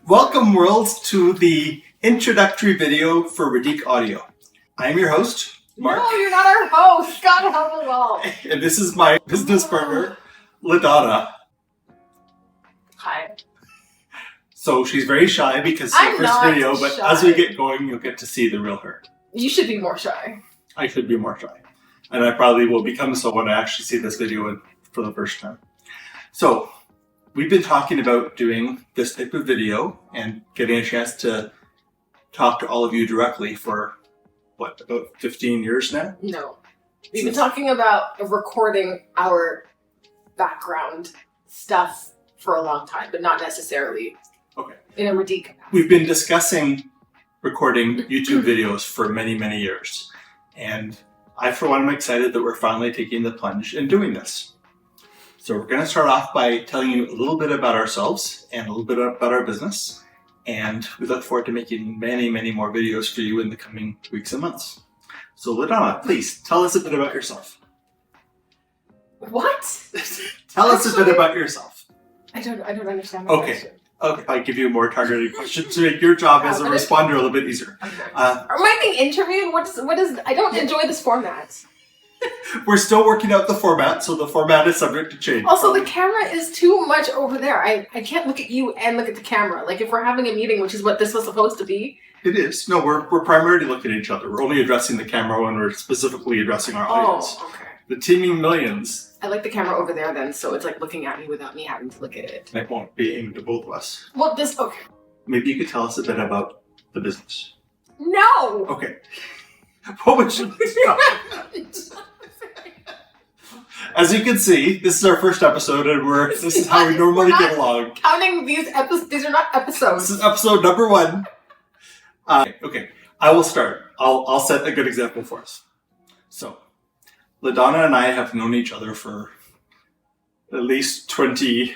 Welcome, world, to the introductory video for Radique Audio. I am your host, Mark. No, you're not our host. God help us all. And this is my business partner, La-Donna. Hi. So she's very shy because it's her I'm first not video, but shy. as we get going, you'll get to see the real her. You should be more shy. I should be more shy. And I probably will become so when I actually see this video for the first time. So, we've been talking about doing this type of video and getting a chance to talk to all of you directly for, what, about 15 years now? No. We've been talking about recording our background stuff for a long time, but not necessarily in a Radique capacity. We've been discussing recording YouTube videos for many, many years. And I, for one, am excited that we're finally taking the plunge and doing this. So we're going to start off by telling you a little bit about ourselves and a little bit about our business. And we look forward to making many, many more videos for you in the coming weeks and months. So La-Donna, please tell us a bit about yourself. What? Tell us a bit about yourself. I don't understand my question. Okay, I give you a more targeted question to make your job as a responder a little bit easier. Okay. Am I being interviewed? What is? I don't enjoy this format. We're still working out the format, so the format is subject to change. Also, the camera is too much over there. I can't look at you and look at the camera. Like, if we're having a meeting, which is what this was supposed to be. It is. No, we're primarily looking at each other. We're only addressing the camera when we're specifically addressing our audience. Oh, okay. The teeming millions. I like the camera over there then, so it's like looking at me without me having to look at it. And it won't be aimed at both of us. Well, okay. Maybe you could tell us a bit about the business. No! Okay. What would you As you can see, this is our first episode, and this is how we normally get along. Counting these episodes, these are not episodes. This is episode number 1. Okay, I will start. I'll set a good example for us. So, La-Donna and I have known each other for at least 18,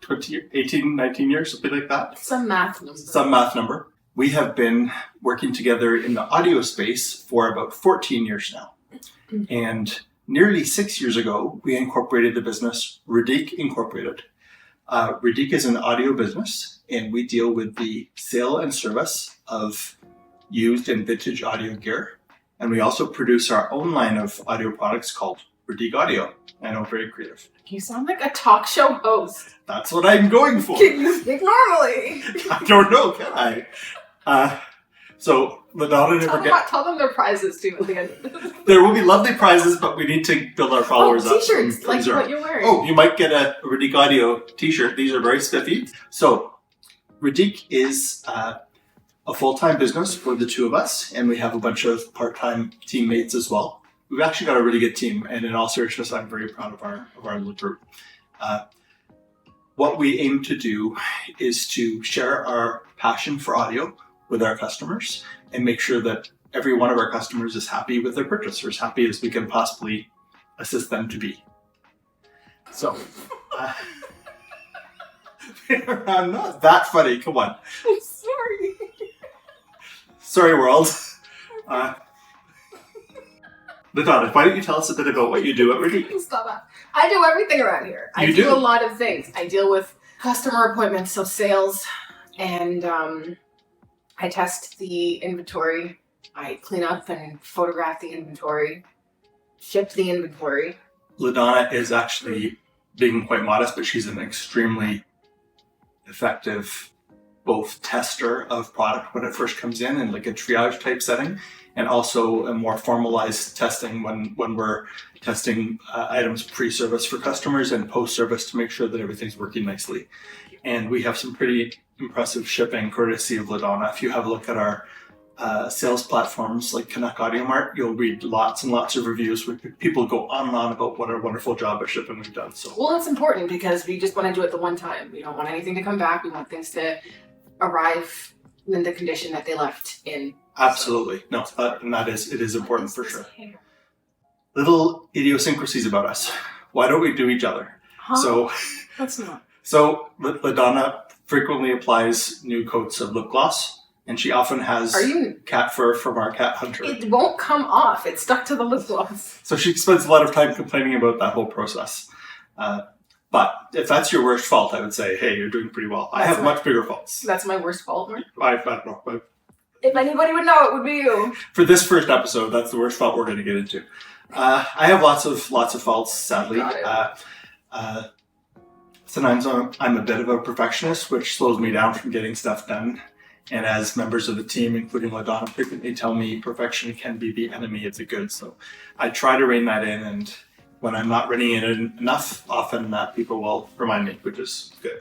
19 years, something like that. Some math number. Some math number. We have been working together in the audio space for about 14 years now. And nearly 6 years ago, we incorporated the business Radique Incorporated. Radique is an audio business, and we deal with the sale and service of used and vintage audio gear. And we also produce our own line of audio products called Radique Audio. I know, very creative. You sound like a talk show host. That's what I'm going for. Can you speak normally? I don't know, can I? So, La-Donna never Tell them their prizes too at the end. There will be lovely prizes, but we need to build our followers up. T-shirts, like what you're wearing. Oh, you might get a Radique Audio t-shirt. These are very spiffy. So, Radique is a full-time business for the two of us, and we have a bunch of part-time teammates as well. We've actually got a really good team, and in all seriousness, I'm very proud of our little group. What we aim to do is to share our passion for audio with our customers and make sure that every one of our customers is happy with their purchase, or as happy as we can possibly assist them to be. So, I'm not that funny, come on. I'm sorry. Sorry, world. La-Donna, why don't you tell us a bit about what you do at Radique? Stop that. I do everything around here. I do a lot of things. I deal with customer appointments, so sales, and I test the inventory. I clean up and photograph the inventory, ship the inventory. La-Donna is actually being quite modest, but she's an extremely effective both tester of product when it first comes in like a triage type setting, and also a more formalized testing when we're testing items pre-service for customers and post-service to make sure that everything's working nicely. And we have some pretty impressive shipping courtesy of La-Donna. If you have a look at our sales platforms like Canuck Audio Mart, you'll read lots and lots of reviews where people go on and on about what a wonderful job of shipping we've done. So, well, that's important because we just want to do it the one time. We don't want anything to come back. We want things to arrive in the condition that they left in. Absolutely. No, and it is important for sure. Little idiosyncrasies about us. Why don't we do each other? Huh? So, that's not. So, La-Donna frequently applies new coats of lip gloss, and she often has cat fur from our cat Hunter. It won't come off. It's stuck to the lip gloss. So she spends a lot of time complaining about that whole process. But But if that's your worst fault, I would say, hey, you're doing pretty well. I have much bigger faults. That's my worst fault, Mark? I don't know. If anybody would know, it would be you. For this first episode, that's the worst fault we're going to get into. I have lots of faults, sadly. Sometimes I'm a bit of a perfectionist, which slows me down from getting stuff done. And as members of the team, including La-Donna, frequently tell me perfection can be the enemy of the good. So I try to rein that in, and when I'm not reining it in enough, often people will remind me, which is good.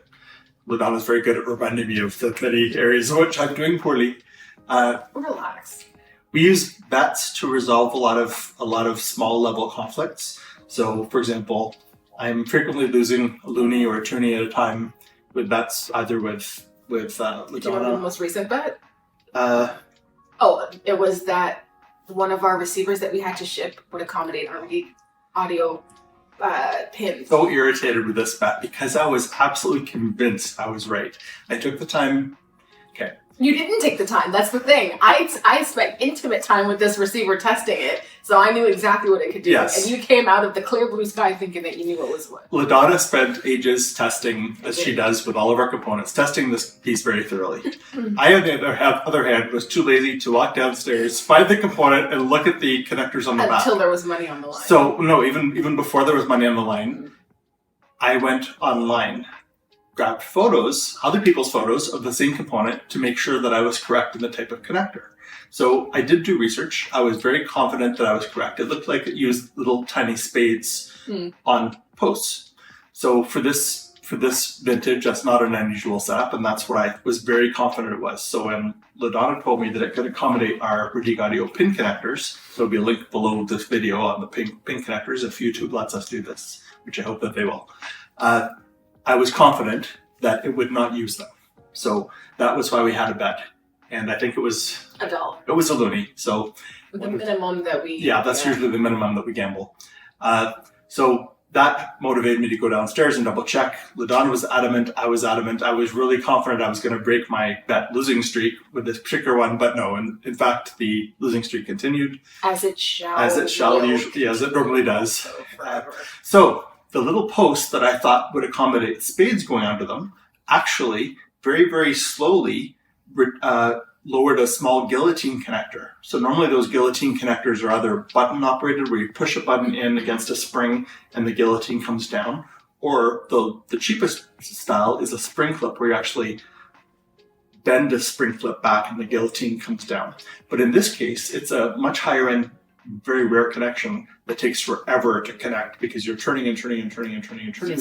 La-Donna is very good at reminding me of the many areas in which I'm doing poorly. Relax. We use bets to resolve a lot of small level conflicts. So, for example, I'm frequently losing a loonie or a toonie at a time with bets, either with La-Donna. Do you remember the most recent bet? It was that one of our receivers that we had to ship would accommodate our audio pins. So irritated with this bet because I was absolutely convinced I was right. I took the time. Okay. You didn't take the time. That's the thing. I spent intimate time with this receiver testing it, so I knew exactly what it could do. Yes. And you came out of the clear blue sky thinking that you knew what was what. La-Donna spent ages testing, as she does with all of our components, testing this piece very thoroughly. I, on the other hand, was too lazy to walk downstairs, find the component, and look at the connectors on the back. Until there was money on the line. So, no, even before there was money on the line, I went online, grabbed photos, other people's photos of the same component to make sure that I was correct in the type of connector. So I did do research. I was very confident that I was correct. It looked like it used little tiny spades on posts. So for this vintage, that's not an unusual setup, and that's what I was very confident it was. So when La-Donna told me that it could accommodate our Radique audio pin connectors, so there'll be a link below this video on the pin connectors if YouTube lets us do this, which I hope that they will. I was confident that it would not use them. So that was why we had a bet. And I think it was $1. It was a loonie. So the minimum that we... Yeah, that's usually the minimum that we gamble. So that motivated me to go downstairs and double check. La-Donna was adamant. I was adamant. I was really confident I was going to break my bet losing streak with this particular one, but no. And in fact, the losing streak continued. As it shall. Usually, as it normally does. So the little post that I thought would accommodate spades going under them actually very, very slowly lowered a small guillotine connector. So normally those guillotine connectors are either button operated where you push a button in against a spring and the guillotine comes down, or the cheapest style is a spring clip where you actually bend a spring clip back and the guillotine comes down. But in this case, it's a much higher end, very rare connection that takes forever to connect because you're turning and turning and turning and turning and turning.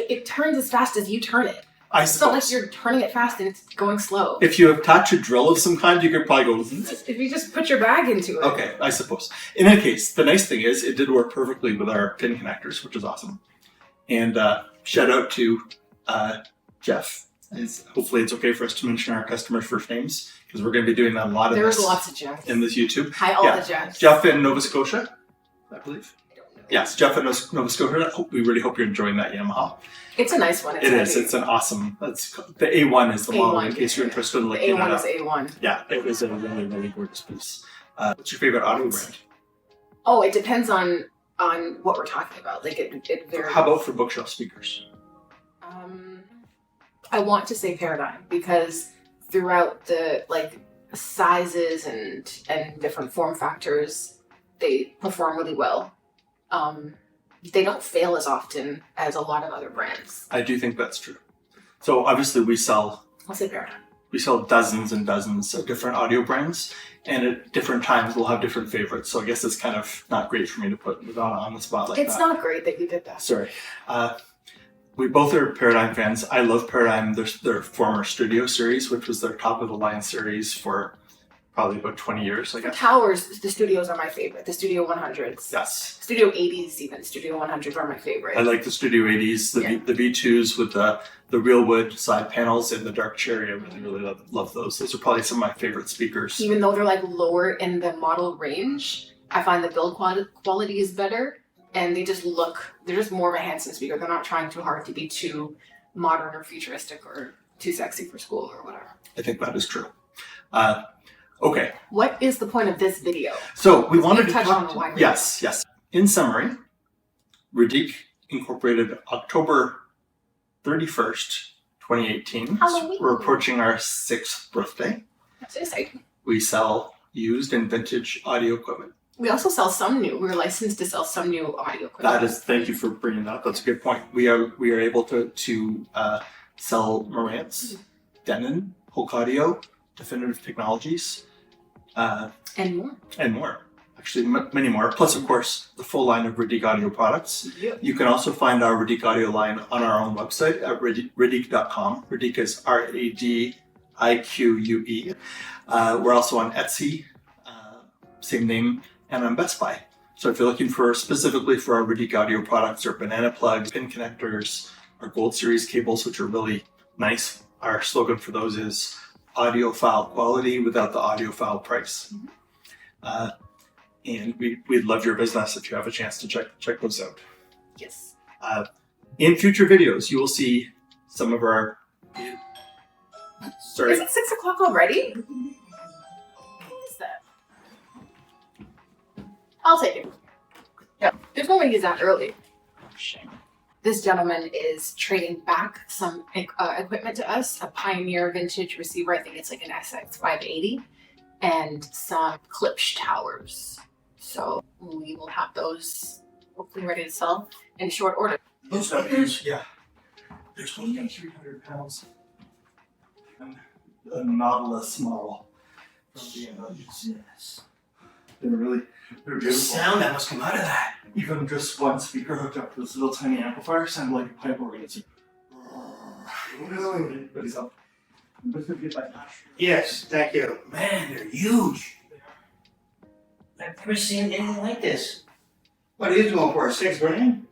It turns as fast as you turn it. It's not like you're turning it fast and it's going slow. If you attach a drill of some kind, you could probably go... If you just put your bag into it. Okay, I suppose. In any case, the nice thing is it did work perfectly with our pin connectors, which is awesome. And shout out to Jeff. Hopefully it's okay for us to mention our customers' first names because we're going to be doing that a lot of There's lots of Jeffs. in this YouTube. Hi, the Jeffs. Jeff in Nova Scotia, I believe. I don't know. Yes, Jeff in Nova Scotia. We really hope you're enjoying that Yamaha. It's a nice one. It is. It's an awesome. The A1 is the model, in case you're interested in looking at it. The A1 is A1. Yeah, it is a really, really gorgeous piece. What's your favorite audio brand? Oh, it depends on what we're talking about. Like it varies. How about for bookshelf speakers? I want to say Paradigm because throughout the sizes and different form factors, they perform really well. They don't fail as often as a lot of other brands. I do think that's true. So obviously I'll say Paradigm. We sell dozens and dozens of different audio brands, and at different times we'll have different favorites. So I guess it's kind of not great for me to put La-Donna on the spot like that. It's not great that you did that. Sorry. We both are Paradigm fans. I love Paradigm. Their former Studio series, which was their top of the line series for probably about 20 years, I guess. For towers, the Studios are my favorite. The Studio 100s. Yes. Studio 80s even. Studio 100s are my favorite. I like the Studio 80s, the V2s with the real wood side panels and the dark cherry. I really love those. Those are probably some of my favorite speakers. Even though they're lower in the model range, I find the build quality is better. And they're just more of a handsome speaker. They're not trying too hard to be too modern or futuristic or too sexy for school or whatever. I think that is true. Okay. What is the point of this video? So we wanted to touch on Yes. In summary, Radique incorporated October 31st, 2018. Halloween. We're approaching our 6th birthday. That's exciting. We sell used and vintage audio equipment. We also sell some new. We're licensed to sell some new audio equipment. Thank you for bringing that up. That's a good point. We are able to sell Marantz, Denon, Hulk Audio, Definitive Technologies, and more. Actually, many more. Plus, of course, the full line of Radique audio products. Yep. You can also find our Radique audio line on our own website at radique.com. Radique is Radique. We're also on Etsy, same name, and on Best Buy. So if you're looking specifically for our Radique audio products, our banana plugs, pin connectors, our Gold Series cables, which are really nice. Our slogan for those is audiophile quality without the audiophile price. And we'd love your business if you have a chance to check those out. Yes. In future videos, you will see some of our... Sorry. Is it 6 o'clock already? What is that? I'll take it. Yeah, there's no way he's that early. Shame. This gentleman is trading back some equipment to us, a Pioneer vintage receiver. I think it's like an SX580, and some Klipsch towers. So we will have those hopefully ready to sell in short order. Those speakers? Yeah. They're supposed to be 300 pounds. And a Nautilus model from BMW. Yes. They're beautiful. The sound that must come out of that. Even just one speaker hooked up to this little tiny amplifier sounded like a pipe organ. It's but he's up. Yes, thank you. Man, they're huge. I've never seen anything like this. What are you doing for $6 grand?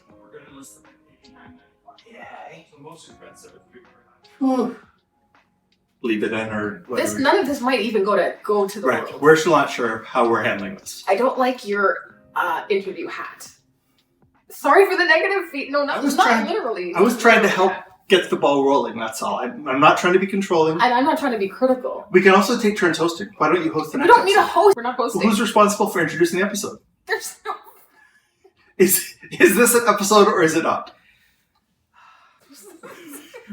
We're going to list them at $89.95. Yeah. The most expensive at $349. Leave it in or whatever. None of this might even go to the right. world. We're still not sure how we're handling this. I don't like your interview hat. Sorry for the negative feed. No, not literally. I was trying to help get the ball rolling, that's all. I'm not trying to be controlling. And I'm not trying to be critical. We can also take turns hosting. Why don't you host the next episode? We don't need a episode? host. We're not hosting. Well, who's responsible for introducing the episode? There's no... Is this an episode or is it not?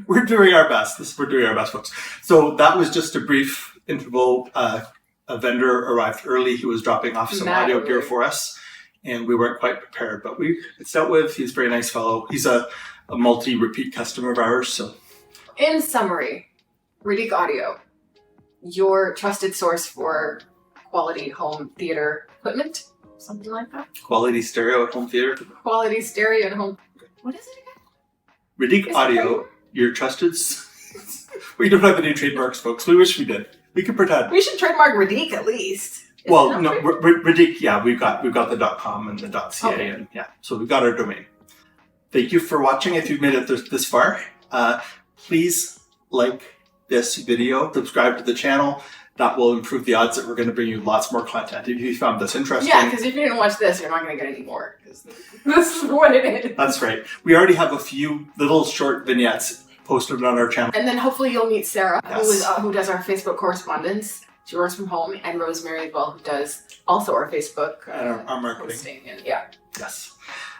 We're doing our best. We're doing our best, folks. So that was just a brief interval. A vendor arrived early. He was dropping off some audio gear for us, and we weren't quite prepared. But it's dealt with. He's a very nice fellow. He's a multi-repeat customer of ours. So, in summary, Radique Audio, your trusted source for quality home theater equipment, something like that. Quality stereo at home theater. Quality stereo at home. What is it again? Radique Audio. Your trusted... We don't have any trademarks, folks. We wish we did. We could pretend. We should trademark Radique at least. Well, no, Radique, yeah, we've got the .com and the .ca, okay. And yeah, so we've got our domain. Thank you for watching. If you've made it this far, please like this video, subscribe to the channel. That will improve the odds that we're going to bring you lots more content. If you found this interesting... Yeah, because if you didn't watch this, you're not going to get any more. Because this is what it is. That's right. We already have a few little short vignettes posted on our channel. And then hopefully you'll meet Sarah, yes. who does our Facebook correspondence. She works from home. And Rosemary as well, who does also our Facebook and our marketing. Posting. And, yeah. Yes.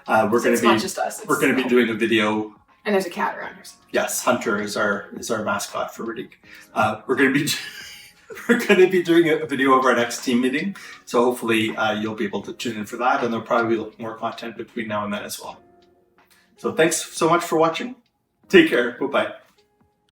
We're going to be... not just us. We're going to be doing a video... And there's a cat around here. Yes, Hunter is our mascot for Radique. We're going to be doing a video of our next team meeting, so hopefully you'll be able to tune in for that, and there'll probably be more content between now and then as well. So thanks so much for watching. Take care. Bye-bye.